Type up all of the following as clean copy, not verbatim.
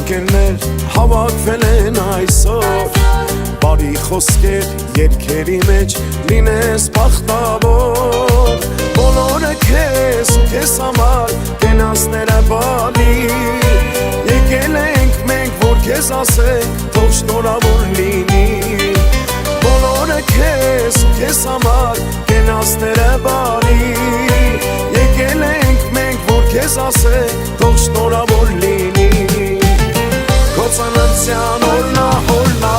ընկերներ հավաքվել են այսօր Բարի խոսքեր երգերի մեջ լինես բախտավոր Բոլորը քեզ ու քեզ համար կենացները բարի Եկել ենք մենք որ քեզ ասենք թող շնորհավոր լինի Բոլորը քեզ ու քեզ համար կենացները բարի Եկել ենք մենք որ քեզ ասենք թող շնորհավոր լինի Քո ծննդյան օրնա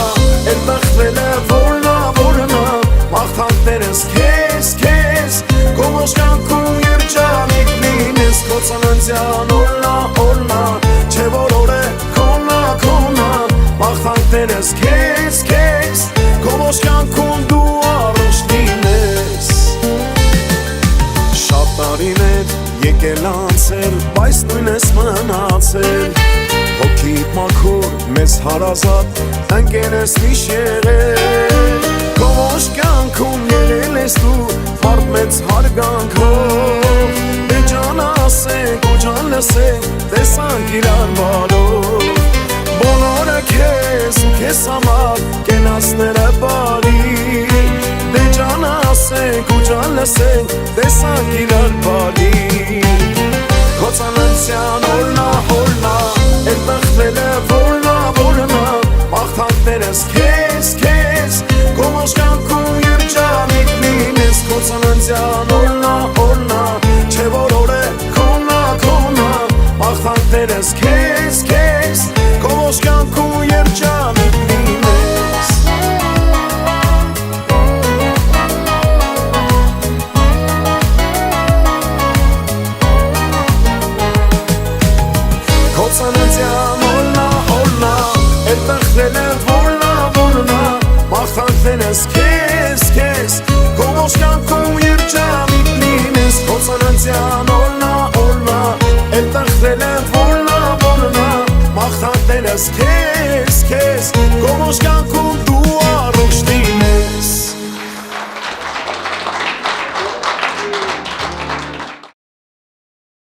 Էլ բախվել է որնա Մաղթանքներս քեզ Քո ոսկանքում երջանիկ լինես Քո ծննդյան օրնա Չէ որ օր է քոնա Մաղթանքներս քեզ Քո ոսկանքում դու առողջ լինես Շատ տարիներ եկել անցել Բայց նույն ես մնացել Հոգիդ մաքուր մեզ հարազատ ընկեր ես միշ եղել Քո ողջ կյանքում եղել ես դու մարդ մեծ հարգանքով Դե ջան ասենք ու ջան լսենք տեսանք իրար բարով Բոլորը քեզ ու քեզ համար կենացները բարի Դե ջան ասենք ու ջան լսենք տեսանք իրար բարի Քո ծննդյան օրնա Էլ բախվել է որնա Մաղթանքներս քեզ Քո ոսկանքում երջանիկ լինես Քո ծննդյան օրնա Չէ որ օր է քոնա Մաղթանքներս քեզ Քո ոսկանքում երջանիկ լինես Քո ծննդյան օրնա Էլ բախվել է որնա Մաղթանքներս քեզ Քո ոսկանքում երջանիկ լինես Քո ծննդյան օրնա Էլ բախվել է որնա Մաղթանքներս քեզ Քո ոսկանքում դու